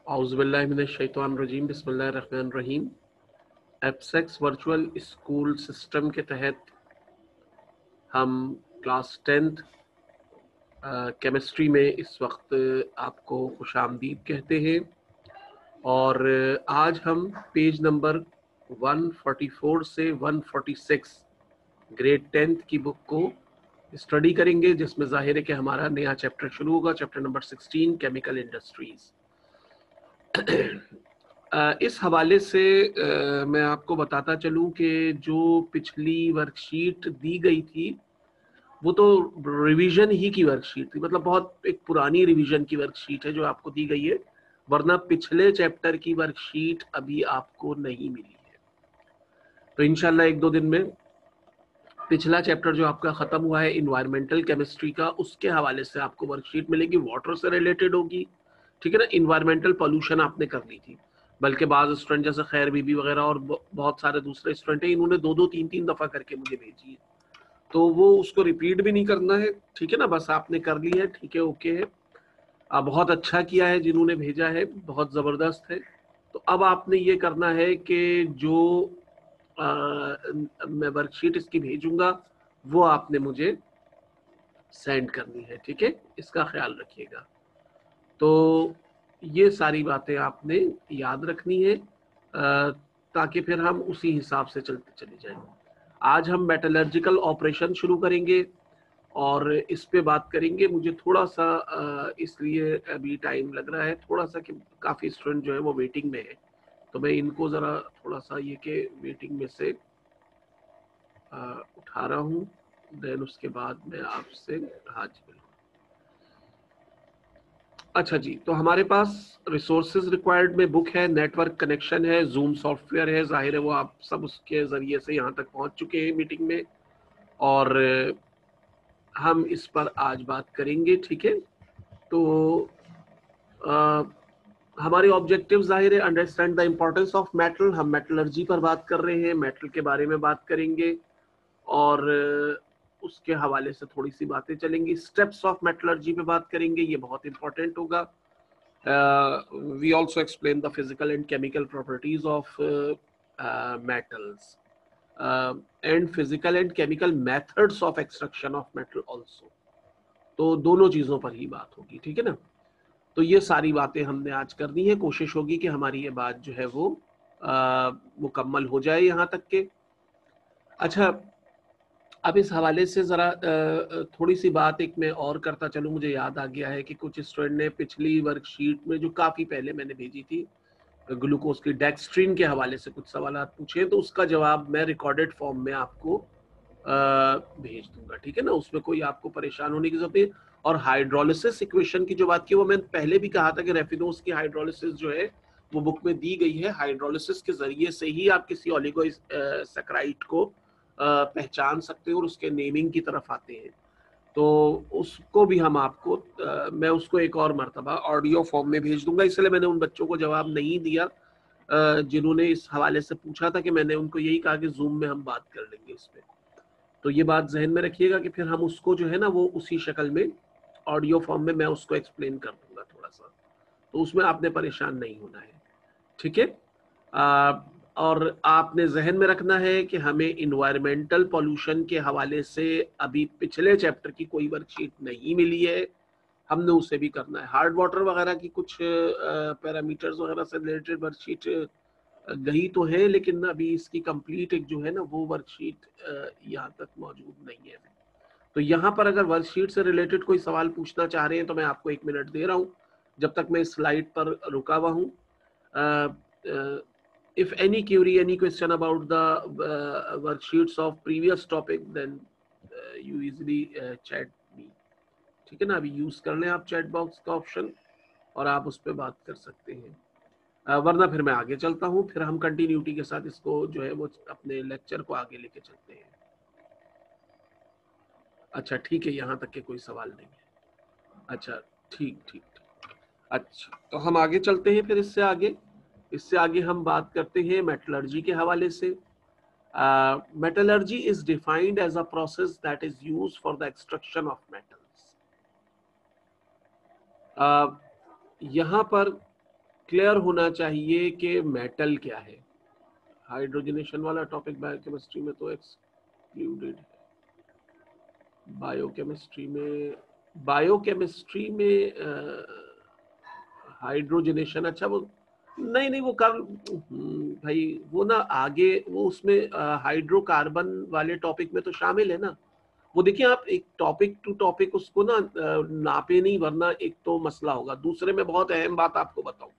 औज़ुबिल्लाहिमिनश्शैतानिर्रजीम बिस्मिल्लाहिर्रहमानिर्रहीम। एप्सेक्स virtual school system के तहत हम क्लास 10th केमिस्ट्री में इस वक्त आपको खुशामदीद कहते हैं और आज हम पेज नंबर 144 से 146 ग्रेड 10th की बुक को स्टडी करेंगे, जिसमें जाहिर है कि हमारा नया चैप्टर शुरू होगा, चैप्टर नंबर 16 केमिकल इंडस्ट्रीज। इस हवाले से मैं आपको बताता चलूं कि जो पिछली वर्कशीट दी गई थी वो तो रिवीजन ही की वर्कशीट थी, मतलब बहुत एक पुरानी रिवीजन की वर्कशीट है जो आपको दी गई है, वरना पिछले चैप्टर की वर्कशीट अभी आपको नहीं मिली है। तो इंशाल्लाह एक दो दिन में पिछला चैप्टर जो आपका खत्म हुआ है इन्वायरमेंटल केमिस्ट्री का, उसके हवाले से आपको वर्कशीट मिलेगी, वाटर से रिलेटेड होगी, ठीक है ना। इन्वायरमेंटल पॉल्यूशन आपने कर ली थी, बल्कि बाज़ स्टूडेंट जैसे खैर बीबी वगैरह और बहुत सारे दूसरे स्टूडेंट हैं, इन्होंने दो दो तीन तीन दफ़ा करके मुझे भेजी है, तो वो उसको रिपीट भी नहीं करना है, ठीक है ना। बस आपने कर ली है, ठीक है, ओके है। बहुत अच्छा किया है जिन्होंने भेजा है, बहुत ज़बरदस्त है। तो अब आपने ये करना है कि जो मैं वर्कशीट इसकी भेजूंगा वो आपने मुझे सेंड करनी है, ठीक है, इसका ख्याल रखिएगा। तो ये सारी बातें आपने याद रखनी है ताकि फिर हम उसी हिसाब से चलते चले जाएं। आज हम मेटलर्जिकल ऑपरेशन शुरू करेंगे और इस पे बात करेंगे। मुझे थोड़ा सा इसलिए अभी टाइम लग रहा है थोड़ा सा कि काफ़ी स्टूडेंट जो है वो वेटिंग में है, तो मैं इनको ज़रा थोड़ा सा ये कि वेटिंग में से उठा रहा हूँ, देन उसके बाद मैं आपसे, हाँ जी बिल्कुल। अच्छा जी, तो हमारे पास रिसोर्सेज रिक्वायर्ड में बुक है, नेटवर्क कनेक्शन है, जूम सॉफ्टवेयर है, जाहिर है वो आप सब उसके ज़रिए से यहाँ तक पहुँच चुके हैं मीटिंग में, और हम इस पर आज बात करेंगे, ठीक है। तो हमारे ऑब्जेक्टिव जाहिर है, understand the importance of metal, हम मेटलर्जी पर बात कर रहे हैं, मेटल के बारे में बात करेंगे और उसके हवाले से थोड़ी सी बातें चलेंगी। स्टेप्स ऑफ मेटलर्जी पे बात करेंगे, ये बहुत इंपॉर्टेंट होगा। We also explain the physical and chemical properties of metals and physical and chemical methods of extraction of metal also. तो दोनों चीज़ों पर ही बात होगी, ठीक है ना। तो ये सारी बातें हमने आज करनी है, कोशिश होगी कि हमारी ये बात जो है वो मुकम्मल हो जाए यहाँ तक के। अच्छा, अब इस हवाले से ज़रा थोड़ी सी बात एक मैं और करता चलूँ, मुझे याद आ गया है कि कुछ स्टूडेंट ने पिछली वर्कशीट में जो काफ़ी पहले मैंने भेजी थी ग्लूकोज की डेक्स्ट्रीन के हवाले से कुछ सवाल पूछे, तो उसका जवाब मैं रिकॉर्डेड फॉर्म में आपको भेज दूंगा, ठीक है ना, उसमें कोई आपको परेशान होने की जरूरत नहीं। और हाइड्रोलिसिस इक्वेशन की जो बात की वो मैंने पहले भी कहा था कि रेफिनोज की हाइड्रोलिसिस जो है वो बुक में दी गई है, हाइड्रोलिसिस के जरिए से ही आप किसी ओलिगो सैकराइड को पहचान सकते हो और उसके नेमिंग की तरफ आते हैं। तो उसको भी हम आपको मैं उसको एक और मर्तबा ऑडियो फॉर्म में भेज दूंगा, इसलिए मैंने उन बच्चों को जवाब नहीं दिया जिन्होंने इस हवाले से पूछा था, कि मैंने उनको यही कहा कि जूम में हम बात कर लेंगे इस पे। तो ये बात जहन में रखिएगा कि फिर हम उसको जो है ना वो उसी शक्ल में ऑडियो फॉर्म में मैं उसको एक्सप्लेन कर दूंगा थोड़ा सा, तो उसमें आपने परेशान नहीं होना है, ठीक है। और आपने जहन में रखना है कि हमें इन्वायरमेंटल पॉल्यूशन के हवाले से अभी पिछले चैप्टर की कोई वर्कशीट नहीं मिली है, हमने उसे भी करना है। हार्ड वाटर वगैरह की कुछ पैरामीटर्स वगैरह से रिलेटेड वर्कशीट गई तो है, लेकिन अभी इसकी कंप्लीट एक जो है ना वो वर्कशीट यहाँ तक मौजूद नहीं है। तो यहाँ पर अगर वर्कशीट से रिलेटेड कोई सवाल पूछना चाह रहे हैं तो मैं आपको 1 मिनट दे रहा हूँ जब तक मैं इस स्लाइड पर रुका हुआ हूँ। if any query, any question about the worksheets of previous topic, then you easily chat me, ठीक है ना। अभी यूज कर लें आप चैट बॉक्स का ऑप्शन और आप उस पर बात कर सकते हैं, वरना फिर मैं आगे चलता हूँ, फिर हम कंटिन्यूटी के साथ इसको जो है वो अपने लेक्चर को आगे लेके चलते हैं। अच्छा ठीक है, यहाँ तक के कोई सवाल नहीं है। अच्छा ठीक ठीक ठीक। अच्छा तो हम आगे चलते हैं, फिर इससे आगे हम बात करते हैं मेटलर्जी के हवाले से। Metallurgy is defined as a process that is used for the extraction of metals. यहाँ पर क्लियर होना चाहिए कि मेटल क्या है। हाइड्रोजनेशन वाला टॉपिक बायोकेमिस्ट्री में तो एक्सक्लूडेड है। बायोकेमिस्ट्री में हाइड्रोजनेशन, अच्छा वो नहीं नहीं वो कर भाई वो ना आगे वो उसमें हाइड्रोकार्बन वाले टॉपिक में तो शामिल है ना। वो देखिए आप एक टॉपिक टू टॉपिक उसको ना नापे नहीं, वरना एक तो मसला होगा। दूसरे में बहुत अहम बात आपको बताऊं,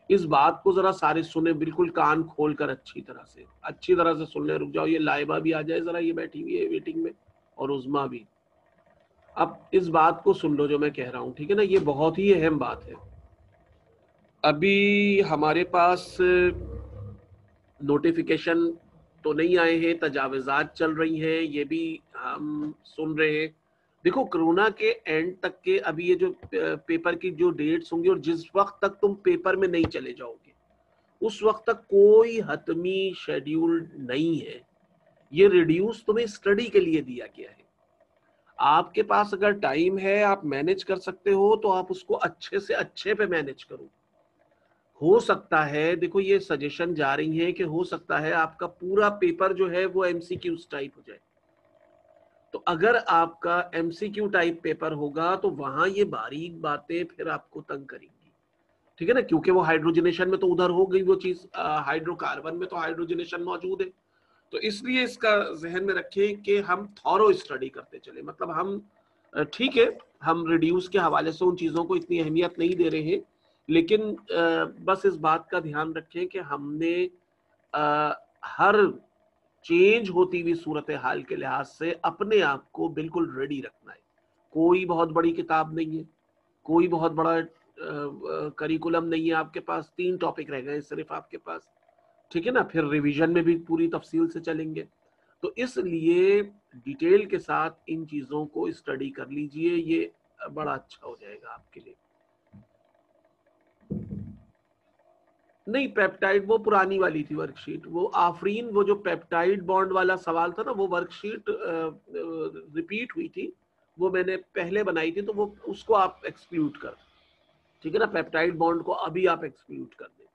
इस बात को जरा सारे सुने, बिल्कुल कान खोल कर अच्छी तरह से सुनने। रुक जाओ, ये लाइबा भी आ जाए जरा, ये बैठी हुई है वेटिंग में, और उज़मा भी। अब इस बात को सुन लो जो मैं कह रहा हूं, ठीक है ना, ये बहुत ही अहम बात है। अभी हमारे पास नोटिफिकेशन तो नहीं आए हैं, तजावज़ात चल रही हैं, ये भी हम सुन रहे हैं। देखो कोरोना के एंड तक के अभी ये जो पेपर की जो डेट्स होंगी, और जिस वक्त तक तुम पेपर में नहीं चले जाओगे उस वक्त तक कोई हतमी शेड्यूल नहीं है। ये रिड्यूस तुम्हें स्टडी के लिए दिया गया है। आपके पास अगर टाइम है, आप मैनेज कर सकते हो, तो आप उसको अच्छे से अच्छे पे मैनेज करो। हो सकता है, देखो ये सजेशन जा रही है कि हो सकता है आपका पूरा पेपर जो है वो एमसीक्यूज टाइप हो जाए। तो अगर आपका एमसीक्यू टाइप पेपर होगा तो वहां ये बारीक बातें फिर आपको तंग करेंगी, ठीक है ना, क्योंकि वो हाइड्रोजनेशन में तो उधर हो गई वो चीज, हाइड्रोकार्बन में तो हाइड्रोजनेशन मौजूद है। तो इसलिए इसका जहन में रखें कि हम थॉरो स्टडी करते चले। मतलब हम ठीक है, हम रिड्यूस के हवाले से उन चीज़ों को इतनी अहमियत नहीं दे रहे हैं, लेकिन बस इस बात का ध्यान रखें कि हमने हर चेंज होती हुई सूरत हाल के लिहाज से अपने आप को बिल्कुल रेडी रखना है। कोई बहुत बड़ी किताब नहीं है, कोई बहुत बड़ा करिकुलम नहीं है आपके पास, 3 टॉपिक रह गए सिर्फ आपके पास, ठीक है ना। फिर रिवीजन में भी पूरी तफसील से चलेंगे। तो इसलिए डिटेल के साथ इन चीज़ों को स्टडी कर लीजिए, ये बड़ा अच्छा हो जाएगा आपके लिए। नहीं, पेप्टाइड वो पुरानी वाली थी वर्कशीट, वो आफरीन, वो जो पेप्टाइड बॉन्ड वाला सवाल था ना, वो वर्कशीट रिपीट हुई थी, वो मैंने पहले बनाई थी, तो वो उसको आप एक्सक्लूड कर, ठीक है ना। पेप्टाइड बॉन्ड को अभी आप एक्सक्लूड कर दें,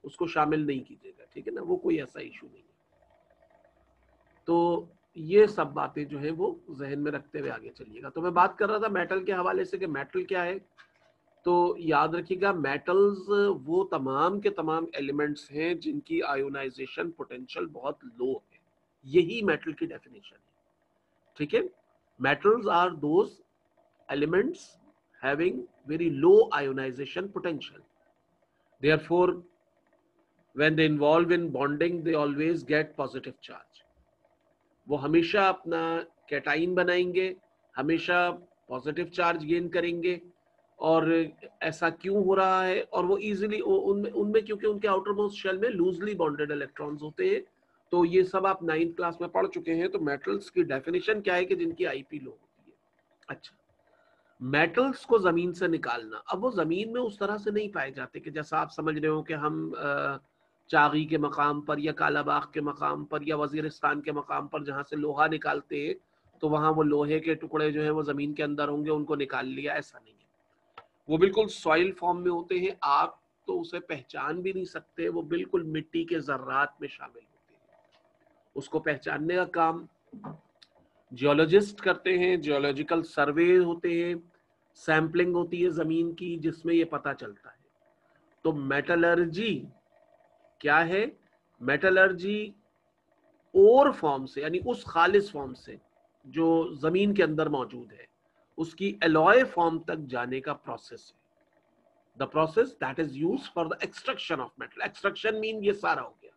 उसको शामिल नहीं कीजिएगा, ठीक है ना, वो कोई ऐसा इशू नहीं है। तो ये सब बातें जो है वो जहन में रखते हुए आगे चलिएगा। तो मैं बात कर रहा था मेटल के हवाले से कि मेटल क्या है। तो याद रखिएगा, मेटल्स वो तमाम के तमाम एलिमेंट्स हैं जिनकी आयोनाइजेशन पोटेंशियल बहुत लो है। यही मेटल की डेफिनेशन है, ठीक है। Metals are those elements having very low ionisation potential, therefore when they involve in bonding they always get positive charge। वो हमेशा अपना कैटाइन बनाएंगे, हमेशा पॉजिटिव चार्ज गेन करेंगे। और ऐसा क्यों हो रहा है, और वो इजीली उनमें उनमें क्योंकि उनके आउटर मोस्ट शेल में लूजली बॉन्डेड इलेक्ट्रॉन्स होते हैं। तो ये सब आप 9th क्लास में पढ़ चुके हैं। तो मेटल्स की डेफिनेशन क्या है कि जिनकी आईपी लो होती है। अच्छा, मेटल्स को जमीन से निकालना, अब वो जमीन में उस तरह से नहीं पाए जाते कि जैसा आप समझ रहे हो कि हम चागी के मकाम पर या कालाबाग के मकाम पर या वजीरिस्तान के मकाम पर जहाँ से लोहा निकालते हैं, तो वहाँ वो लोहे के टुकड़े जो है वो जमीन के अंदर होंगे, उनको निकाल लिया, ऐसा नहीं है। वो बिल्कुल सॉइल फॉर्म में होते हैं, आप तो उसे पहचान भी नहीं सकते, वो बिल्कुल मिट्टी के जर्रात में शामिल होते हैं। उसको पहचानने का काम जियोलॉजिस्ट करते हैं, जियोलॉजिकल सर्वे होते हैं, सैंपलिंग होती है जमीन की, जिसमें ये पता चलता है। तो मेटलर्जी क्या है? मेटलर्जी और फॉर्म से, यानी उस खालिस फॉर्म से जो जमीन के अंदर मौजूद है, उसकी एलॉय फॉर्म तक जाने का प्रोसेस है। The process that is used for the extraction of metal. Extraction mean ये सारा हो गया,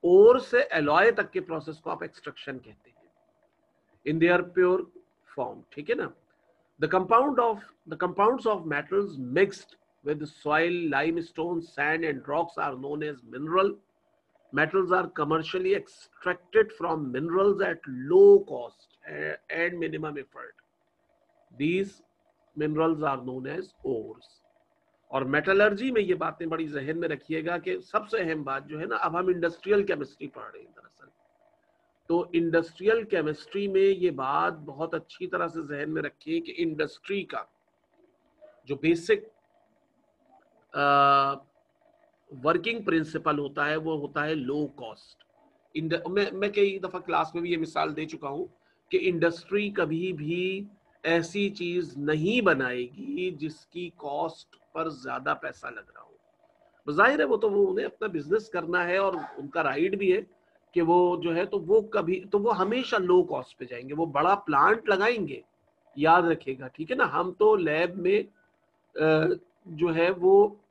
और से एलॉय तक के प्रोसेस को आप एक्सट्रैक्शन कहते हैं, इन देयर प्योर फॉर्म, ठीक है ना। The compounds of metals mixed with soil, limestone, sand, and rocks are known as mineral. Metals are commercially extracted from minerals at low cost and minimum effort. These minerals are known as ores. और metallurgy में ये बातें बड़ी जहन में रखिएगा कि सबसे अहम बात जो है ना, अब हम इंडस्ट्रियल केमिस्ट्री पढ़ रहे हैं दरअसल। तो इंडस्ट्रियल केमिस्ट्री में ये बात बहुत अच्छी तरह से जहन में रखिए कि इंडस्ट्री का जो बेसिक वर्किंग प्रिंसिपल होता है वो होता है लो कॉस्ट। मैं कई दफा क्लास में भी ये मिसाल दे चुका हूं कि इंडस्ट्री कभी भी ऐसी चीज नहीं बनाएगी जिसकी कॉस्ट पर ज्यादा पैसा लग रहा हो। जाहिर है वो तो वो उन्हें अपना बिजनेस करना है और उनका राइट भी है कि वो जो है तो वो कभी तो वो हमेशा लो कॉस्ट पे जाएंगे, वो बड़ा प्लांट लगाएंगे। याद रखिएगा, ठीक है ना। हम तो लैब में जो है वो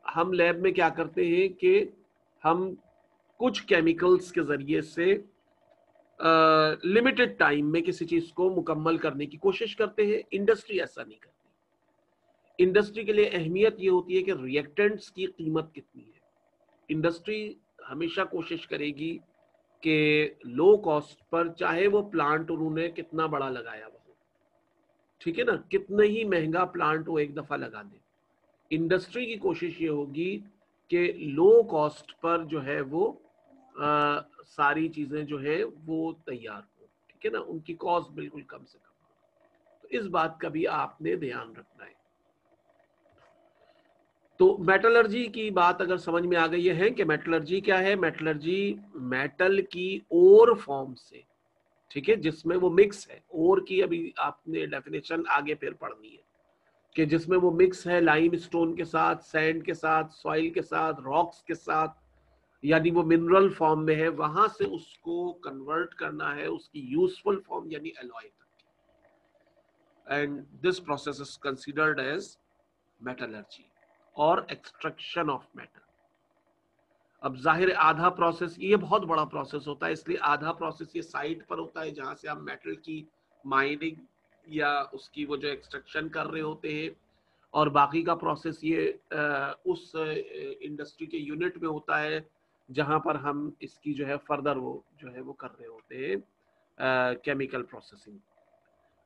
हम लैब में क्या करते हैं कि हम कुछ केमिकल्स के जरिए से लिमिटेड टाइम में किसी चीज को मुकम्मल करने की कोशिश करते हैं। इंडस्ट्री ऐसा नहीं करती। इंडस्ट्री के लिए अहमियत ये होती है कि रिएक्टेंट्स की कीमत कितनी है। इंडस्ट्री हमेशा कोशिश करेगी कि लो कॉस्ट पर, चाहे वो प्लांट उन्होंने कितना बड़ा लगाया हुआ हो, ठीक है ना, कितना ही महंगा प्लांट वो एक दफा लगा दे, इंडस्ट्री की कोशिश ये होगी कि लो कॉस्ट पर जो है वो सारी चीजें जो है वो तैयार हो, ठीक है ना, उनकी कॉस्ट बिल्कुल कम से कम हो। तो इस बात का भी आपने ध्यान रखना है। तो मेटलर्जी की बात अगर समझ में आ गई है कि मेटलर्जी क्या है। मेटलर्जी मेटल की ओर फॉर्म से, ठीक है, जिसमें वो मिक्स है। ओर की अभी आपने डेफिनेशन आगे फिर पढ़नी है कि जिसमें वो मिक्स है लाइम स्टोन के साथ, सैंड के साथ, सॉइल के साथ, रॉक्स के साथ, यानी वो मिनरल फॉर्म में है, वहां से उसको कन्वर्ट करना है उसकी यूजफुल फॉर्म यानी एलॉय तक। And this process is considered as metallurgy और एक्सट्रैक्शन ऑफ मेटल। अब जाहिर आधा प्रोसेस, ये बहुत बड़ा प्रोसेस होता है, इसलिए आधा प्रोसेस ये साइट पर होता है जहां से आप मेटल की माइनिंग या उसकी वो जो एक्सट्रैक्शन कर रहे होते हैं, और बाकी का प्रोसेस ये उस इंडस्ट्री के यूनिट में होता है जहां पर हम इसकी जो है फर्दर वो जो है वो कर रहे होते हैं केमिकल प्रोसेसिंग।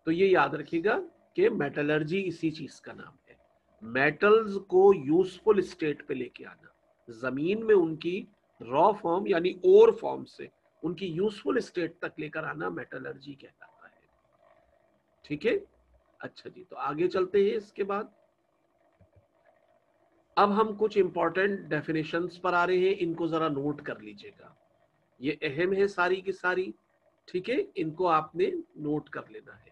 तो ये याद रखिएगा कि मेटलर्जी इसी चीज का नाम है, मेटल्स को यूजफुल स्टेट पे लेके आना, जमीन में उनकी रॉ फॉर्म यानी ओर फॉर्म से उनकी यूजफुल स्टेट तक लेकर आना मेटलर्जी कहलाता है, ठीक है। अच्छा जी, तो आगे चलते हैं। इसके बाद अब हम कुछ इंपॉर्टेंट डेफिनेशंस पर आ रहे हैं, इनको जरा नोट कर लीजिएगा, ये अहम है सारी की सारी, ठीक है, इनको आपने नोट कर लेना है।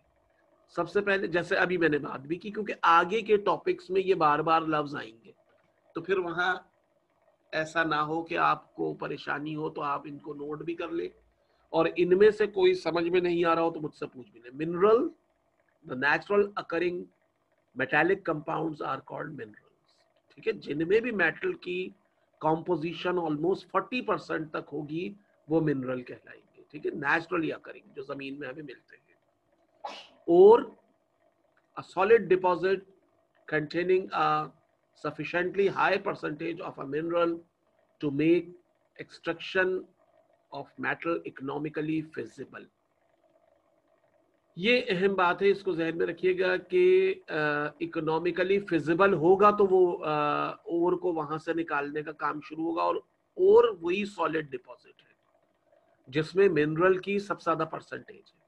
सबसे पहले जैसे अभी मैंने बात भी की, क्योंकि आगे के टॉपिक्स में ये बार बार लफ्ज आएंगे, तो फिर वहां ऐसा ना हो कि आपको परेशानी हो, तो आप इनको नोट भी कर ले, और इनमें से कोई समझ में नहीं आ रहा हो तो मुझसे पूछ भी ले। Mineral, the natural occurring metallic compounds are called minerals, ठीक है, जिनमें भी मेटल की कॉम्पोजिशन ऑलमोस्ट 40% तक होगी वो मिनरल कहलाएंगे, ठीक है, नेचुरली अकरिंग जो जमीन में हमें मिलते हैं। और a solid deposit containing a sufficiently high percentage of a mineral to make extraction of metal economically feasible। ये अहम बात है, इसको जहन में रखिएगा कि इकोनॉमिकली फिजिबल होगा तो वो ओर को वहां से निकालने का काम शुरू होगा, और वही सॉलिड डिपॉजिट है जिसमें मिनरल की सबसे ज्यादा परसेंटेज है।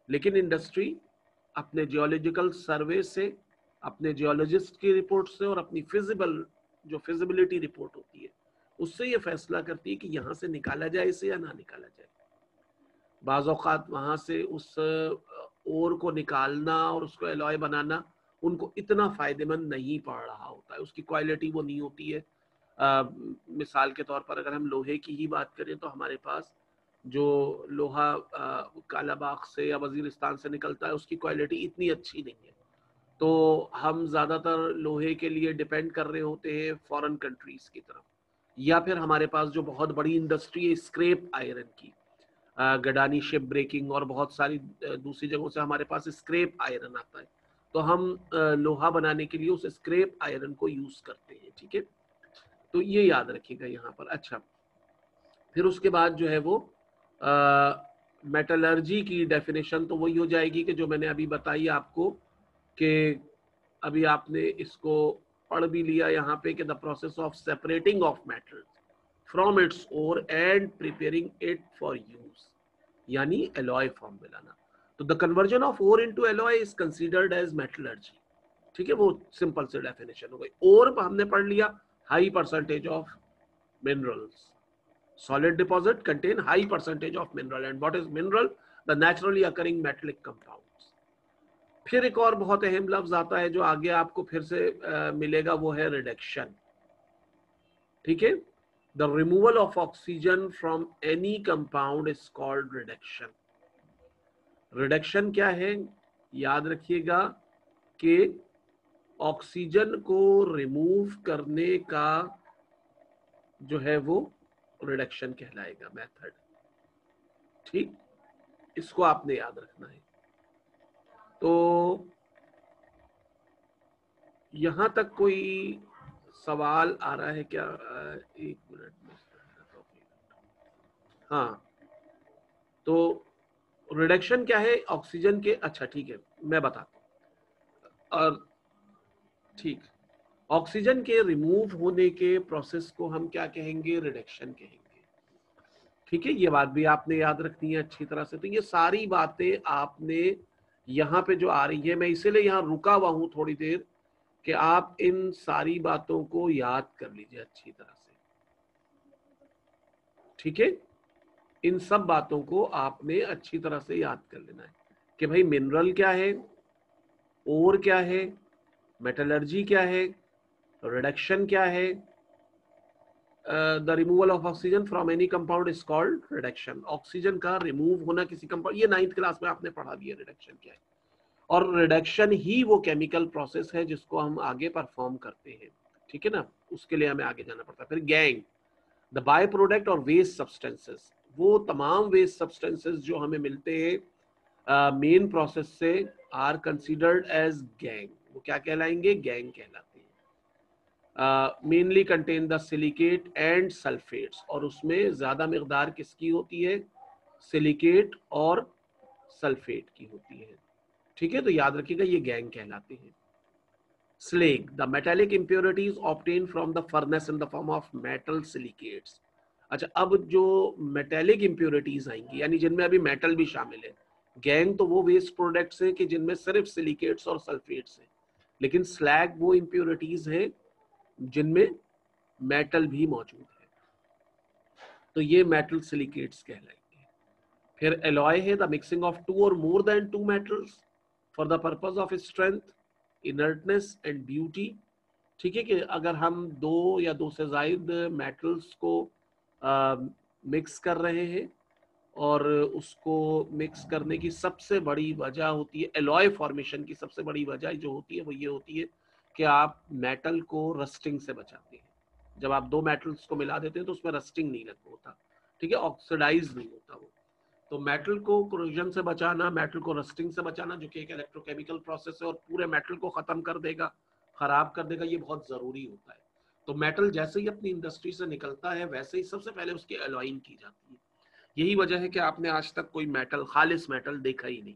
लेकिन इंडस्ट्री अपने जियोलॉजिकल सर्वे से, अपने जियोलॉजिस्ट की रिपोर्ट से और अपनी फिजिबिलिटी रिपोर्ट होती है उससे ये फैसला करती है कि यहाँ से निकाला जाए इसे या ना निकाला जाए। बाज़ औक़ात वहाँ से उस ओर को निकालना और उसको एलॉय बनाना उनको इतना फायदेमंद नहीं पड़ रहा होता है, उसकी क्वालिटी वो नहीं होती है। मिसाल के तौर पर अगर हम लोहे की ही बात करें तो हमारे पास जो लोहा कालाबाग से या वजीरिस्तान से निकलता है उसकी क्वालिटी इतनी अच्छी नहीं है, तो हम ज़्यादातर लोहे के लिए डिपेंड कर रहे होते हैं फॉरेन कंट्रीज़ की तरफ। या फिर हमारे पास जो बहुत बड़ी इंडस्ट्री है स्क्रैप आयरन की, गडानी शिप ब्रेकिंग और बहुत सारी दूसरी जगहों से हमारे पास स्क्रैप आयरन आता है, तो हम लोहा बनाने के लिए उस स्क्रैप आयरन को यूज़ करते हैं, ठीक है। तो ये याद रखिएगा यहाँ पर। अच्छा, फिर उसके बाद जो है वो मेटलर्जी की डेफिनेशन तो वही हो जाएगी कि जो मैंने अभी बताई आपको, कि अभी आपने इसको पढ़ भी लिया यहाँ पे कि the process of separating of metal from its ore and preparing it for use, यानी एलॉय फॉर्म में लाना। तो the conversion of ore into alloy is considered as metallurgy. ठीक है, वो सिंपल से डेफिनेशन हो गई। और हमने पढ़ लिया high percentage of minerals, solid deposit contain high percentage of mineral, and what is mineral? The naturally occurring metallic compounds. फिर एक और बहुत अहम लफ्ज आता है जो आगे आपको फिर से मिलेगा, वो है रिडक्शन। ठीक है, the removal of oxygen from any compound is called reduction. Reduction क्या है, याद रखिएगा कि ऑक्सीजन को रिमूव करने का जो है वो रिडक्शन कहलाएगा मेथड। ठीक, इसको आपने याद रखना है। तो यहां तक कोई सवाल आ रहा है क्या? एक मिनट में, हाँ, तो रिडक्शन क्या है ऑक्सीजन के? अच्छा ठीक है, मैं बताता हूं। और ठीक, ऑक्सीजन के रिमूव होने के प्रोसेस को हम क्या कहेंगे? रिडक्शन कहेंगे। ठीक है, ये बात भी आपने याद रखनी है अच्छी तरह से। तो ये सारी बातें आपने यहाँ पे जो आ रही है, मैं इसीलिए यहाँ रुका हुआ हूँ थोड़ी देर कि आप इन सारी बातों को याद कर लीजिए अच्छी तरह से। ठीक है, इन सब बातों को आपने अच्छी तरह से याद कर लेना है कि भाई मिनरल क्या है, ओर क्या है, मेटलर्जी क्या है, रिडक्शन क्या है, the removal of oxygen from any compound is called reduction. Oxygen का रिमूव होना किसी कंपाउंड, ये 9th क्लास में आपने पढ़ा दिया रिडक्शन क्या है। और रिडक्शन ही वो केमिकल प्रोसेस है जिसको हम आगे परफॉर्म करते हैं। ठीक है ना, उसके लिए हमें आगे जाना पड़ता है। फिर गैंग, द बाय प्रोडक्ट और वेस्ट सब्सटेंसेस, वो तमाम वेस्ट सब्सटेंसेस जो हमें मिलते हैं मेन प्रोसेस से आर कंसिडर्ड एज गैंग। वो क्या कहलाएंगे? गैंग कहलाते हैं। Mainly contain the silicate and sulphates, और उसमें ज्यादा मिकदार किसकी होती है? सिलिकेट और सल्फेट की होती है। ठीक है, तो याद रखिएगा ये गैंग कहलाते हैं। Slag, the metallic impurities obtain from the furnace in the form of metal silicates. अच्छा, अब जो मेटेलिक इंप्योरिटीज आएंगी, यानी जिनमें अभी मेटल भी शामिल है। गैंग तो वो वेस्ट प्रोडक्ट्स हैं कि जिनमें सिर्फ सिलिकेट्स और सल्फेट्स हैं, लेकिन स्लैग वो इंप्योरिटीज हैं जिनमें मेटल भी मौजूद है। तो ये मेटल सिलिकेट्स कहलाएंगे। फिर एलॉय है the mixing of two or more than two metals for the purpose of strength, inertness and beauty. ठीक है, कि अगर हम दो या दो से ज्यादा मेटल्स को मिक्स कर रहे हैं, और उसको मिक्स करने की सबसे बड़ी वजह होती है, एलॉय फॉर्मेशन की सबसे बड़ी वजह जो होती है वो ये होती है कि आप मेटल को रस्टिंग से बचाते हैं। जब आप दो मेटल्स को मिला देते हैं तो उसमें रस्टिंग नहीं लग होता। ठीक है, ऑक्सीडाइज नहीं होता वो। तो मेटल को कोरोजन से बचाना, मेटल को रस्टिंग से बचाना, जो कि एक इलेक्ट्रोकेमिकल प्रोसेस है और पूरे मेटल को खत्म कर देगा, खराब कर देगा, ये बहुत जरूरी होता है। तो मेटल जैसे ही अपनी इंडस्ट्री से निकलता है वैसे ही सबसे पहले उसकी एलॉइंग की जाती है। यही वजह है कि आपने आज तक कोई मेटल, खालिस मेटल देखा ही नहीं।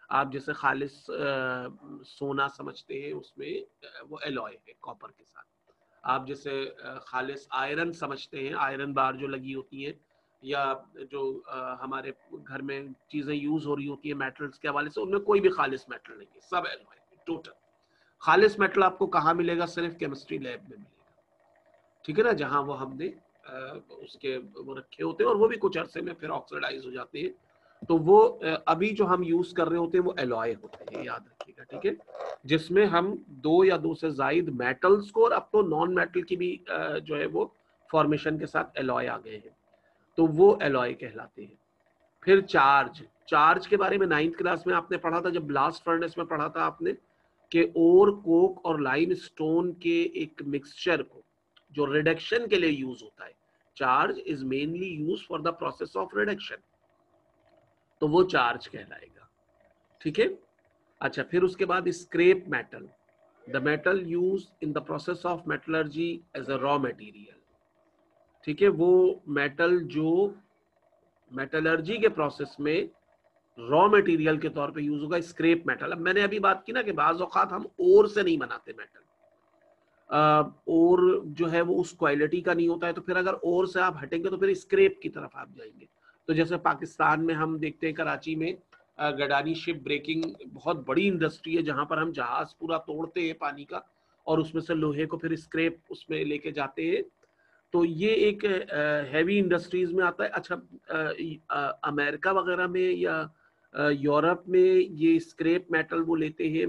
आप जैसे खालिस सोना समझते हैं, उसमें वो एलॉय है कॉपर के साथ। आप जैसे खालिस आयरन समझते हैं, आयरन बार जो लगी होती है, या जो हमारे घर में चीजें यूज हो रही होती है मेटल्स के हवाले से, उनमें कोई भी खालिस मेटल नहीं है, सब एलॉय है टोटल। खालिस मेटल आपको कहाँ मिलेगा? सिर्फ केमिस्ट्री लैब में मिलेगा। ठीक है ना, जहां वो हमने उसके वो रखे होते हैं, और वो भी कुछ अरसे में फिर ऑक्सीडाइज हो जाते हैं। तो वो अभी जो हम यूज कर रहे होते हैं वो एलॉय होते हैं, याद रखिएगा। ठीक है, जिसमें हम दो या दो से ज्यादा मेटल्स को, और अब तो नॉन मेटल की भी जो है वो फॉर्मेशन के साथ एलॉय आ गए हैं, तो वो एलॉय कहलाते हैं। फिर चार्ज, चार्ज के बारे में 9th क्लास में आपने पढ़ा था, जब ब्लास्ट फर्नेस में पढ़ा था आपने, कि ओर, कोक और लाइम स्टोन के एक मिक्सचर को जो रिडक्शन के लिए यूज होता है, charge is mainly use for the process of reduction, तो वो चार्ज कहलाएगा। ठीक है, अच्छा, फिर उसके बाद scrap metal, the metal use in the process of metallurgy as a raw material. ठीक है, वो मेटल जो मेटलर्जी के प्रोसेस में रॉ मटेरियल के तौर पे यूज होगा, स्क्रैप मेटल। अब मैंने अभी बात की ना कि बाज औकात हम ओर से नहीं बनाते मेटल, और जो है वो उस क्वालिटी का नहीं होता है, तो फिर अगर और से आप हटेंगे तो फिर स्क्रैप की तरफ आप जाएंगे। तो जैसे पाकिस्तान में हम देखते हैं कराची में गडानी शिप ब्रेकिंग बहुत बड़ी इंडस्ट्री है जहां पर हम जहाज पूरा तोड़ते हैं पानी का और उसमें से लोहे को फिर स्क्रैप उसमें लेके जाते हैं। तो ये एक हैवी इंडस्ट्रीज में आता है। अच्छा, अमेरिका वगैरह में या यूरोप में ये स्क्रैप मेटल वो लेते हैं,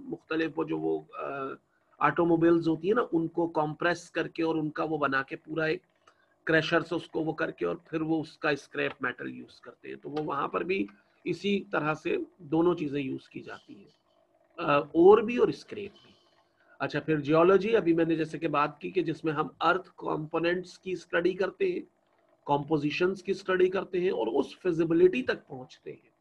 मुख्तलिफ वो जो वो ऑटोमोबाइल्स होती है ना, उनको कॉम्प्रेस करके और उनका वो बना के पूरा एक क्रशर से उसको वो करके और फिर वो उसका स्क्रैप मेटल यूज करते हैं। तो वो वहां पर भी इसी तरह से दोनों चीजें यूज की जाती है, ओर भी और स्क्रैप भी। अच्छा, फिर जियोलॉजी, अभी मैंने जैसे कि बात की कि जिसमें हम अर्थ कंपोनेंट्स की स्टडी करते हैं, कॉम्पोजिशंस की स्टडी करते हैं और उस फिजिबिलिटी तक पहुंचते हैं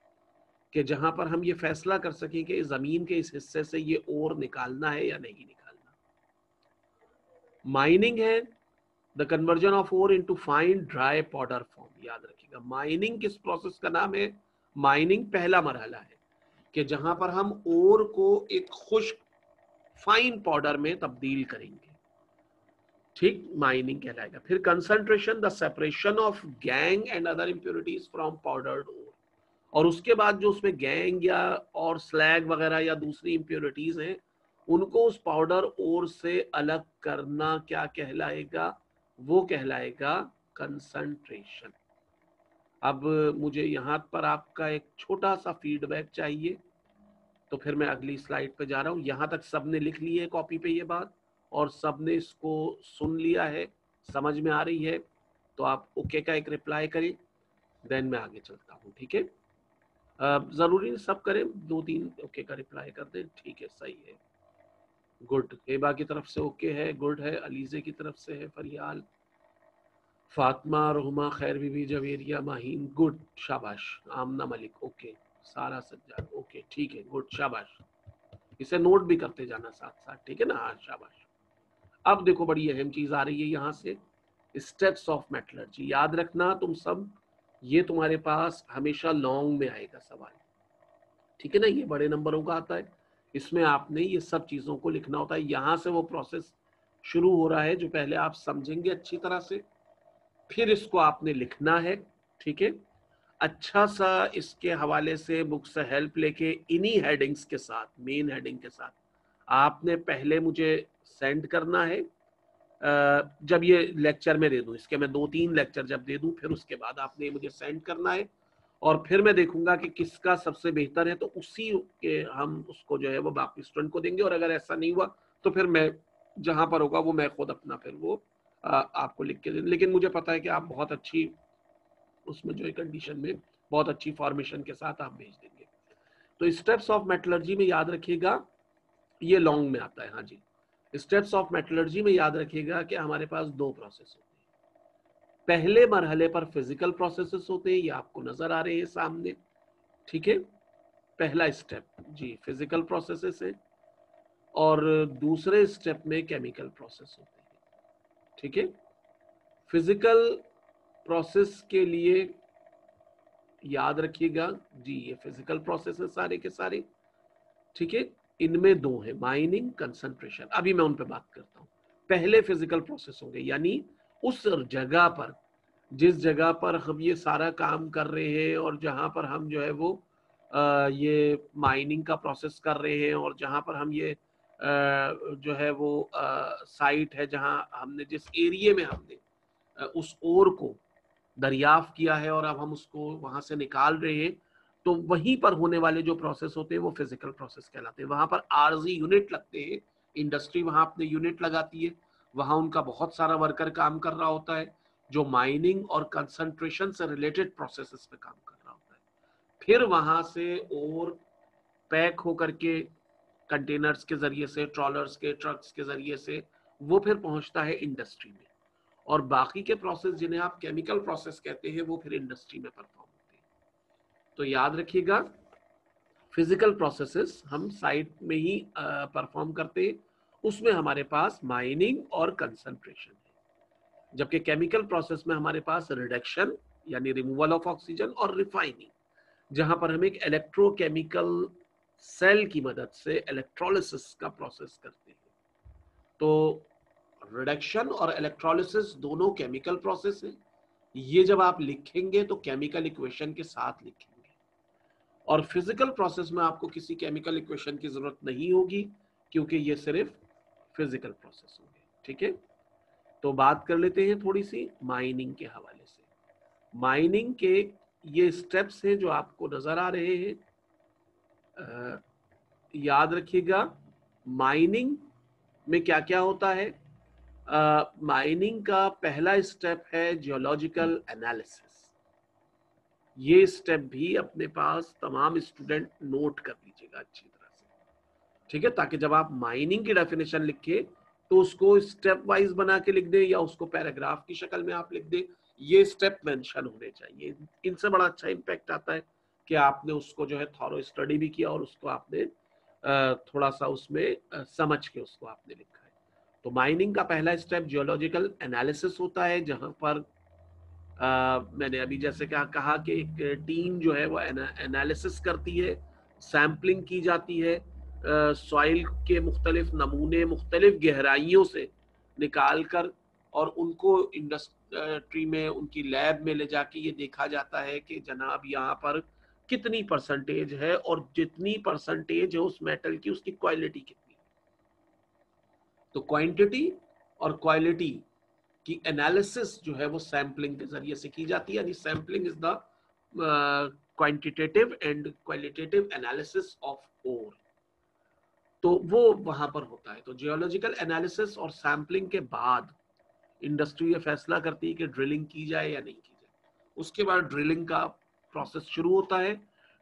कि जहां पर हम ये फैसला कर सकें कि जमीन के इस हिस्से से ये ओर निकालना है या नहीं निकालना। माइनिंग है the conversion of ore into fine dry powder form. याद रखिएगा, माइनिंग किस प्रोसेस का नाम है? माइनिंग पहला मरहला है कि जहां पर हम ओर को एक खुश्क फाइन पाउडर में तब्दील करेंगे, ठीक, माइनिंग कहलाएगा। फिर concentration, the separation of gangue and other impurities from powdered ore, और उसके बाद जो उसमें गैंग या और स्लैग वगैरह या दूसरी इंप्योरिटीज हैं उनको उस पाउडर ओर से अलग करना क्या कहलाएगा? वो कहलाएगा कंसंट्रेशन। अब मुझे यहाँ पर आपका एक छोटा सा फीडबैक चाहिए, तो फिर मैं अगली स्लाइड पे जा रहा हूँ। यहाँ तक सबने लिख ली है कॉपी पे ये बात और सबने इसको सुन लिया है, समझ में आ रही है? तो आप ओके का एक रिप्लाई करें, देन मैं आगे चलता हूँ। ठीक है, जरूरी नहीं सब करें, 2-3 ओके का रिप्लाई कर दें। ठीक है, सही है, गुड। हेबा की तरफ से ओके है, गुड है। अलीजे की तरफ से है, फरियाल, फातिमा, रोहमा, खैर बीबी, जवेरिया, माहीन, गुड, शाबाश। आमना मलिक ओके, सारा सज्जाद ओके, ठीक है, गुड, शाबाश। इसे नोट भी करते जाना साथ साथ, ठीक है ना? हाँ, शाबाश। अब देखो, बड़ी अहम चीज आ रही है यहाँ से, स्टेप्स ऑफ मेटलर्जी। याद रखना तुम सब, ये तुम्हारे पास हमेशा लॉन्ग में आएगा सवाल, ठीक है ना? ये बड़े नंबरों का आता है, इसमें आपने ये सब चीजों को लिखना होता है। यहां से वो प्रोसेस शुरू हो रहा है जो पहले आप समझेंगे अच्छी तरह से, फिर इसको आपने लिखना है, ठीक है? अच्छा सा इसके हवाले से बुक से हेल्प लेके इन्हीं हेडिंग्स के साथ, मेन हेडिंग के साथ आपने पहले मुझे सेंड करना है। जब ये लेक्चर में दे दूं, इसके मैं 2-3 लेक्चर जब दे दूं, फिर उसके बाद आपने मुझे सेंड करना है और फिर मैं देखूंगा कि किसका सबसे बेहतर है, तो उसी के हम उसको जो है वो बाकी स्टूडेंट को देंगे। और अगर ऐसा नहीं हुआ तो फिर मैं जहां पर होगा वो मैं खुद अपना फिर वो आपको लिख के दे। लेकिन मुझे पता है कि आप बहुत अच्छी उसमें जो है कंडीशन में बहुत अच्छी फॉर्मेशन के साथ आप भेज देंगे। तो स्टेप्स ऑफ मेटलर्जी में याद रखिएगा, ये लॉन्ग में आता है। हाँ जी, स्टेप्स ऑफ मेटलर्जी में याद रखिएगा कि हमारे पास 2 प्रोसेस होते हैं। पहले मरहले पर फिजिकल प्रोसेसेस होते हैं, ये आपको नजर आ रहे हैं सामने, ठीक है? पहला स्टेप जी फिजिकल प्रोसेसेस है और दूसरे स्टेप में केमिकल प्रोसेस होते हैं, ठीक है? फिजिकल प्रोसेस के लिए याद रखिएगा जी, ये फिजिकल प्रोसेस है सारे के सारे, ठीक है? इनमें 2 है, माइनिंग, कंसंट्रेशन। अभी मैं उन पे बात करता हूं। पहले फिजिकल प्रोसेस होंगे, यानी उस जगह पर, जिस जगह पर हम ये सारा काम कर रहे हैं और जहां पर हम जो है वो ये माइनिंग का प्रोसेस कर रहे हैं और जहां पर हम ये जो है वो साइट है जहां हमने जिस एरिया में हमने उस ओर को दरियाफ्त किया है और अब हम उसको वहां से निकाल रहे हैं, तो वहीं पर होने वाले जो प्रोसेस होते हैं वो फिजिकल प्रोसेस कहलाते हैं। वहां पर आरजी यूनिट लगते हैं, इंडस्ट्री वहां अपने यूनिट लगाती है, वहां उनका बहुत सारा वर्कर काम कर रहा होता है जो माइनिंग और कंसंट्रेशन से रिलेटेड प्रोसेसेस पे काम कर रहा होता है। फिर वहां से और पैक होकर के कंटेनर्स के जरिए से, ट्रॉलर्स के, ट्रक्स के जरिए से वो फिर पहुंचता है इंडस्ट्री में। और बाकी के प्रोसेस जिन्हें आप केमिकल प्रोसेस कहते हैं वो फिर इंडस्ट्री में परफॉर्म होते हैं। तो याद रखिएगा, फिजिकल प्रोसेसेस हम साइट में ही परफॉर्म करते हैं, उसमें हमारे पास माइनिंग और कंसंट्रेशन है। जबकि केमिकल प्रोसेस में हमारे पास रिडक्शन यानी रिमूवल ऑफ ऑक्सीजन और रिफाइनिंग, जहां पर हम एक इलेक्ट्रोकेमिकल सेल की मदद से इलेक्ट्रोलिसिस का प्रोसेस करते हैं। तो रिडक्शन और इलेक्ट्रोलिसिस दोनों केमिकल प्रोसेस है। ये जब आप लिखेंगे तो केमिकल इक्वेशन के साथ लिखेंगे। और फिजिकल प्रोसेस में आपको किसी केमिकल इक्वेशन की जरूरत नहीं होगी, क्योंकि ये सिर्फ फिजिकल प्रोसेस होंगे। ठीक है, तो बात कर लेते हैं थोड़ी सी माइनिंग के हवाले से। माइनिंग के ये स्टेप्स हैं जो आपको नजर आ रहे हैं। याद रखिएगा, माइनिंग में क्या क्या होता है। माइनिंग का पहला स्टेप है जियोलॉजिकल एनालिसिस। ये स्टेप भी अपने पास तमाम स्टूडेंट नोट कर लीजिएगा अच्छी तरह से, ठीक है, ताकि जब आप माइनिंग की डेफिनेशन लिखे तो उसको स्टेप वाइज बना के लिख दे या उसको पैराग्राफ की शक्ल में आप लिख दे। ये स्टेप मेंशन होने चाहिए। इनसे बड़ा अच्छा इम्पैक्ट आता है कि आपने उसको जो है थॉरो स्टडी भी किया और उसको आपने थोड़ा सा उसमें समझ के उसको आपने लिखा है। तो माइनिंग का पहला स्टेप जियोलॉजिकल एनालिसिस होता है, जहां पर मैंने अभी जैसे कहा कि एक टीम जो है वो एनालिसिस करती है, सैम्पलिंग की जाती है, सॉइल के मुख्तलिफ नमूने मुख्तलिफ गहराइयों से निकाल कर और उनको इंडस्ट्री में उनकी लैब में ले जाके ये देखा जाता है कि जनाब यहाँ पर कितनी परसेंटेज है और जितनी परसेंटेज है उस मेटल की उसकी क्वालिटी कितनी। तो क्वांटिटी और क्वालिटी की एनालिसिस जो है वो सैम्पलिंग के जरिए से की जाती है, यानी sampling is the quantitative and qualitative analysis of ore. तो वो वहां पर होता है। तो जियोलॉजिकल एनालिसिस और सैम्पलिंग के बाद इंडस्ट्री ये फैसला करती है कि ड्रिलिंग की जाए या नहीं की जाए। उसके बाद ड्रिलिंग का प्रोसेस शुरू होता है।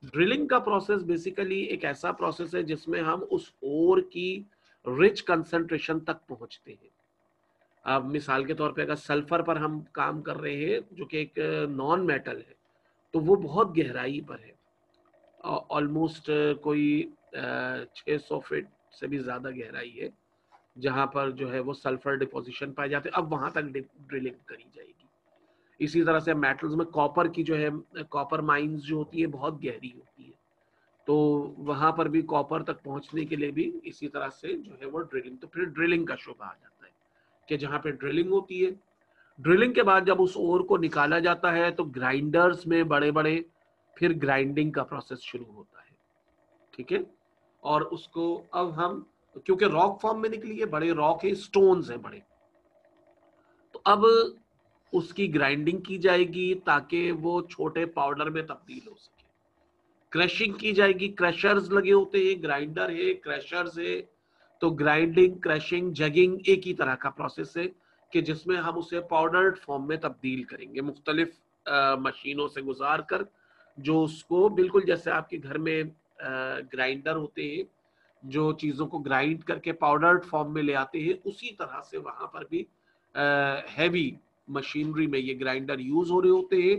ड्रिलिंग का प्रोसेस बेसिकली एक ऐसा प्रोसेस है जिसमें हम उस ओर की रिच कंसंट्रेशन तक पहुंचते हैं। अब मिसाल के तौर पे अगर सल्फर पर हम काम कर रहे हैं जो कि एक नॉन मेटल है, तो वो बहुत गहराई पर है, ऑलमोस्ट कोई 600 फीट से भी ज्यादा गहराई है, जहां पर जो है वो सल्फर डिपोजिशन पाए जाते हैं। अब वहां तक ड्रिलिंग करी जाएगी। इसी तरह से मेटल्स में कॉपर की जो है, कॉपर माइंस जो होती है बहुत गहरी होती है, तो वहां पर भी कॉपर तक पहुंचने के लिए भी इसी तरह से जो है वो ड्रिलिंग। तो फिर ड्रिलिंग का शोबा आ जाता है कि जहां पे ड्रिलिंग होती है। ड्रिलिंग के बाद जब उस ओर को निकाला जाता है तो ग्राइंडर्स में बड़े बड़े फिर ग्राइंडिंग का प्रोसेस शुरू होता है। ठीक है, और उसको अब हम, क्योंकि रॉक फॉर्म में निकली है, बड़े रॉक है, स्टोन्स है बड़े, तो अब उसकी ग्राइंडिंग की जाएगी ताकि वो छोटे पाउडर में तब्दील हो सके। क्रशिंग की जाएगी, क्रशर्स लगे होते हैं, ग्राइंडर है, क्रशर्स है। तो ग्राइंडिंग, क्रशिंग, जगिंग एक ही तरह का प्रोसेस है कि जिसमें हम उसे पाउडर्ड फॉर्म में तब्दील करेंगे मुख्तलिफ मशीनों से गुजार कर, जो उसको बिल्कुल जैसे आपके घर में ग्राइंडर होते हैं जो चीज़ों को ग्राइंड करके पाउडर्ड फॉर्म में ले आते हैं, उसी तरह से वहाँ पर भी हैवी मशीनरी में ये ग्राइंडर यूज हो रहे होते हैं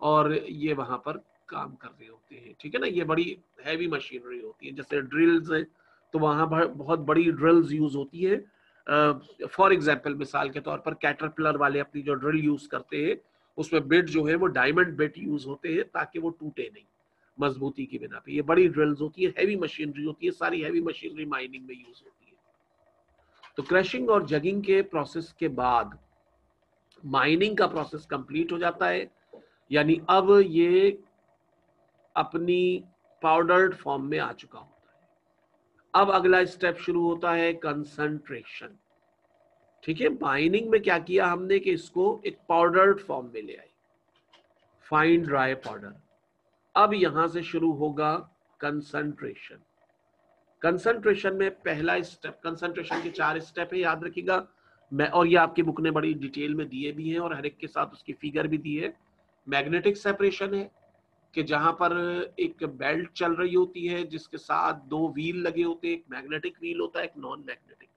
और ये वहाँ पर काम कर रहे होते हैं। ठीक है ना, ये बड़ी हैवी मशीनरी होती है। जैसे ड्रिल्स है तो वहाँ बहुत बड़ी ड्रिल्स यूज होती है। फॉर एग्जाम्पल, मिसाल के तौर पर कैटरपिलर वाले अपनी जो ड्रिल यूज करते हैं उसमें बिट जो है वो डायमंड बिट यूज होते हैं ताकि वो टूटे नहीं, मजबूती की बिना पे। ये बड़ी ड्रिल्स होती है, हैवी मशीनरी होती है, सारी हैवी मशीनरी माइनिंग में यूज होती है। तो क्रशिंग और जगिंग के प्रोसेस के बाद माइनिंग का प्रोसेस कंप्लीट हो जाता है, यानी अब ये अपनी पाउडर्ड फॉर्म में आ चुका होता है। अब अगला स्टेप शुरू होता है कंसंट्रेशन। ठीक है, माइनिंग में क्या किया हमने कि इसको एक पाउडर्ड फॉर्म में ले आए, फाइन ड्राई पाउडर। अब यहां से शुरू होगा कंसंट्रेशन। कंसंट्रेशन में पहला स्टेप, कंसंट्रेशन के 4 स्टेप है, याद रखिएगा। मैं, और ये आपकी बुक ने बड़ी डिटेल में दिए भी हैं और हर एक के साथ उसकी फिगर भी दी है। मैग्नेटिक सेपरेशन है कि जहां पर एक बेल्ट चल रही होती है जिसके साथ 2 व्हील लगे होते हैं, एक मैग्नेटिक व्हील होता है, एक नॉन मैग्नेटिक।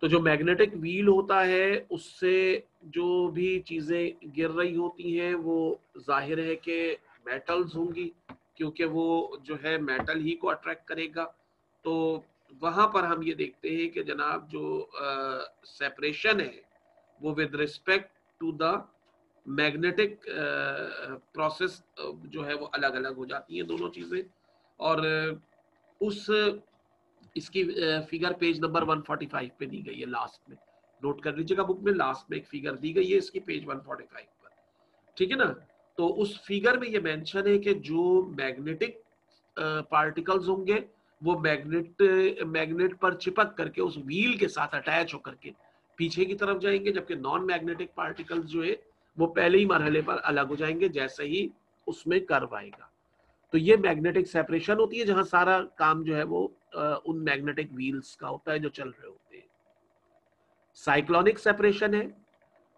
तो जो मैग्नेटिक व्हील होता है उससे जो भी चीजें गिर रही होती हैं वो जाहिर है कि मेटल्स होंगी, क्योंकि वो जो है मेटल ही को अट्रैक्ट करेगा। तो वहां पर हम ये देखते हैं कि जनाब जो सेपरेशन है वो with respect to the magnetic process जो है वो अलग अलग हो जाती है दोनों चीजें। और उस इसकी फिगर पेज नंबर 145 पे दी गई है, लास्ट में नोट कर लीजिएगा, बुक में लास्ट में एक फिगर दी गई है इसकी पेज 145 पर। ठीक है ना, तो उस फिगर में ये मेंशन है कि जो मैग्नेटिक पार्टिकल्स होंगे वो मैग्नेट पर चिपक करके उस व्हील के साथ अटैच होकर के पीछे की तरफ जाएंगे, जबकि नॉन मैग्नेटिक पार्टिकल्स जो है वो पहले ही मरहले पर अलग हो जाएंगे जैसे ही उसमें कर्व आएगा। तो ये मैग्नेटिक सेपरेशन होती है, जहां सारा काम जो है वो उन मैग्नेटिक व्हील्स का होता है जो चल रहे होते हैं। साइक्लोनिक सेपरेशन है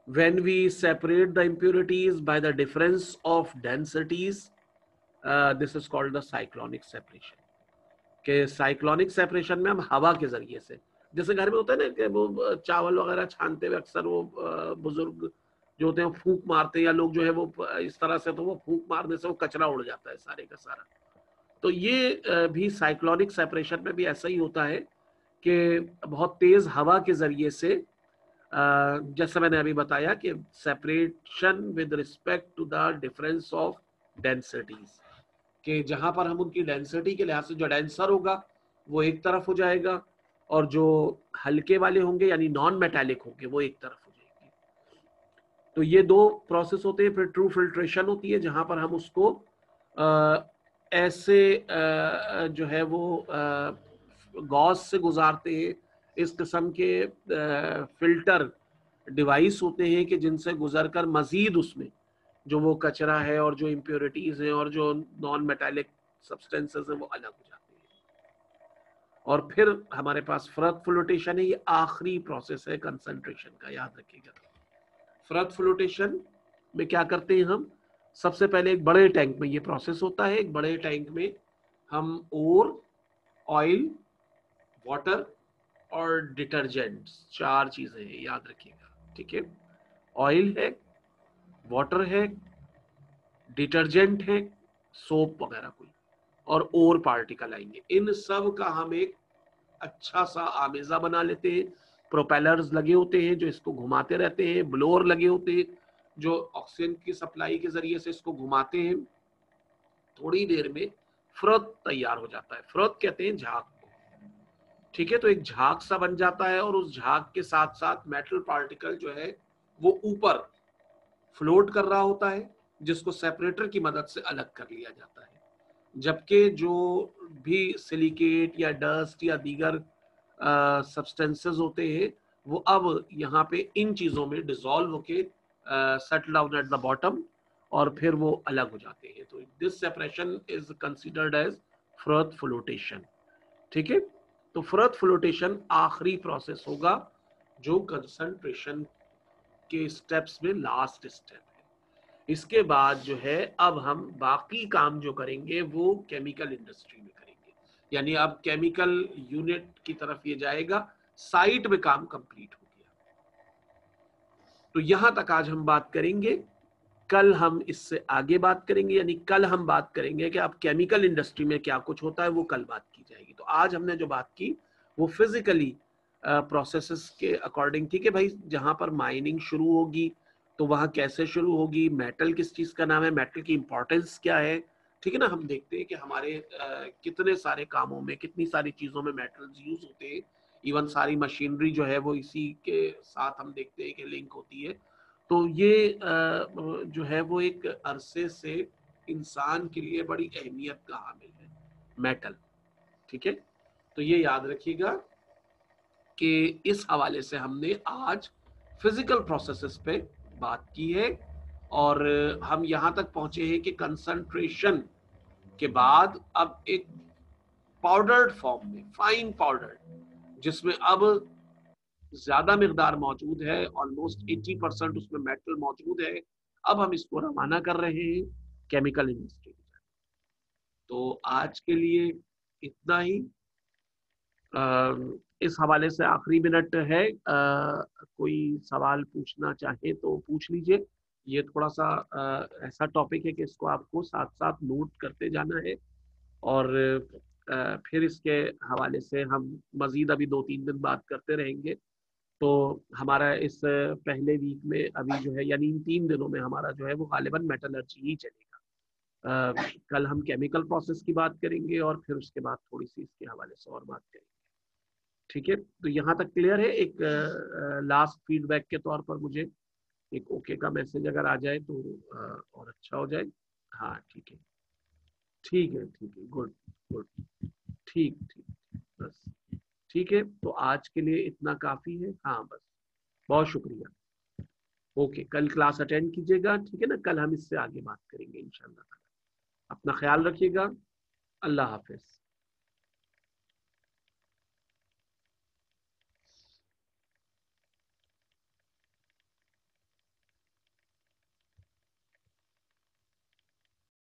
when we separate the impurities by the difference of densities, this is called the cyclonic separation। के साइक्लोनिक सेपरेशन में हम हवा के जरिए से, जैसे घर में होता है ना कि वो चावल वगैरह छानते हुए अक्सर वो बुजुर्ग जो होते हैं फूंक मारते हैं, या लोग जो है वो इस तरह से, तो वो फूंक मारने से वो कचरा उड़ जाता है सारे का सारा। तो ये भी साइक्लोनिक सेपरेशन में भी ऐसा ही होता है कि बहुत तेज हवा के जरिए से, जैसे मैंने अभी बताया कि separation with respect to the difference of densities, कि जहां पर हम उनकी डेंसिटी के लिहाज से जो डेंसर होगा वो एक तरफ हो जाएगा, और जो हल्के वाले होंगे यानी नॉन मेटालिक होंगे वो एक तरफ हो जाएंगे। तो ये दो प्रोसेस होते हैं। फिर ट्रू फिल्ट्रेशन होती है जहां पर हम उसको ऐसे जो है वो गॉस से गुजारते हैं। इस किस्म के फिल्टर डिवाइस होते हैं कि जिनसे गुजरकर मजीद उसमें जो वो कचरा है और जो इम्प्योरिटीज हैं और जो नॉन मेटालिक सब्सटेंसेस है वो अलग हो जाते हैं। और फिर हमारे पास फ्रथ फ्लोटेशन है, ये आखिरी प्रोसेस है कंसंट्रेशन का, याद रखिएगा। फ्रथ फ्लोटेशन में क्या करते हैं हम, सबसे पहले एक बड़े टैंक में ये प्रोसेस होता है। एक बड़े टैंक में हम ओर, ऑयल, वाटर और डिटर्जेंट्स, चार चीजें हैं, याद रखिएगा, ठीक है। ऑयल है, वाटर है, डिटर्जेंट है, सोप वगैरह कोई, और पार्टिकल आएंगे। इन सब का हम एक अच्छा सा आमेजा बना लेते हैं। प्रोपेलर्स लगे होते हैं जो इसको घुमाते रहते हैं, ब्लोअर लगे होते हैं जो ऑक्सीजन की सप्लाई के जरिए से इसको घुमाते हैं। थोड़ी देर में फ्रथ तैयार हो जाता है। फ्रथ कहते हैं झाग को, ठीक है। तो एक झाग सा बन जाता है और उस झाग के साथ साथ मेटल पार्टिकल जो है वो ऊपर फ्लोट कर रहा होता है, जिसको सेपरेटर की मदद से अलग कर लिया जाता है। जबकि जो भी सिलिकेट या डस्ट या दीगर सब्सटेंसेस होते हैं वो अब यहाँ पे इन चीजों में डिसॉल्व होके settle down at the bottom और फिर वो अलग हो जाते हैं। तो this separation is considered as froth flotation, ठीक है। तो फ्रथ फ्लोटेशन आखिरी प्रोसेस होगा जो कंसंट्रेशन के स्टेप्स में लास्ट स्टेप है। इसके बाद जो है अब हम बाकी काम जो करेंगे वो केमिकल इंडस्ट्री में करेंगे, यानी अब केमिकल यूनिट की तरफ ये जाएगा। साइट में काम कंप्लीट हो गया। तो यहां तक आज हम बात करेंगे। कल हम इससे आगे बात करेंगे, यानी कल हम बात करेंगे कि अब केमिकल इंडस्ट्री में क्या कुछ होता है, वो कल बात की जाएगी। तो आज हमने जो बात की वो फिजिकली प्रोसेसेस के अकॉर्डिंग थी कि भाई जहां पर माइनिंग शुरू होगी तो वहां कैसे शुरू होगी, मेटल किस चीज का नाम है, मेटल की इंपॉर्टेंस क्या है, ठीक है ना। हम देखते हैं कि हमारे कितने सारे कामों में, कितनी सारी चीजों में मेटल्स यूज होते हैं। इवन सारी मशीनरी जो है वो इसी के साथ हम देखते हैं कि लिंक होती है। तो ये जो है वो एक अरसे से इंसान के लिए बड़ी अहमियत का हामिल है मेटल, ठीक है। तो ये याद रखिएगा कि इस हवाले से हमने आज फिजिकल प्रोसेसेस पे बात की है और हम यहां तक पहुंचे हैं कि कंसंट्रेशन के बाद अब एक पाउडर्ड फॉर्म में, फाइन पाउडर, जिसमें अब ज्यादा मिकदार मौजूद है, ऑलमोस्ट 80% उसमें मेटल मौजूद है। अब हम इसको रवाना कर रहे हैं केमिकल इंडस्ट्री। तो आज के लिए इतना ही। इस हवाले से आखिरी मिनट है, कोई सवाल पूछना चाहे तो पूछ लीजिए। ये थोड़ा सा ऐसा टॉपिक है कि इसको आपको साथ साथ नोट करते जाना है और फिर इसके हवाले से हम मजीद अभी 2-3 दिन बात करते रहेंगे। तो हमारा इस पहले वीक में अभी जो है, यानी इन 3 दिनों में हमारा जो है वो गालिबन मेटलर्जी ही चलेगा। कल हम केमिकल प्रोसेस की बात करेंगे और फिर उसके बाद थोड़ी सी इसके हवाले से और बात करेंगे, ठीक है। तो यहाँ तक क्लियर है। एक लास्ट फीडबैक के तौर पर मुझे एक ओके का मैसेज अगर आ जाए तो और अच्छा हो जाए। हाँ ठीक है, ठीक है, ठीक है, गुड, गुड, ठीक ठीक, बस ठीक है। तो आज के लिए इतना काफी है। हाँ बस, बहुत शुक्रिया। ओके, कल क्लास अटेंड कीजिएगा, ठीक है ना? कल हम इससे आगे बात करेंगे इंशाल्लाह। अपना ख्याल रखिएगा। अल्लाह हाफिज।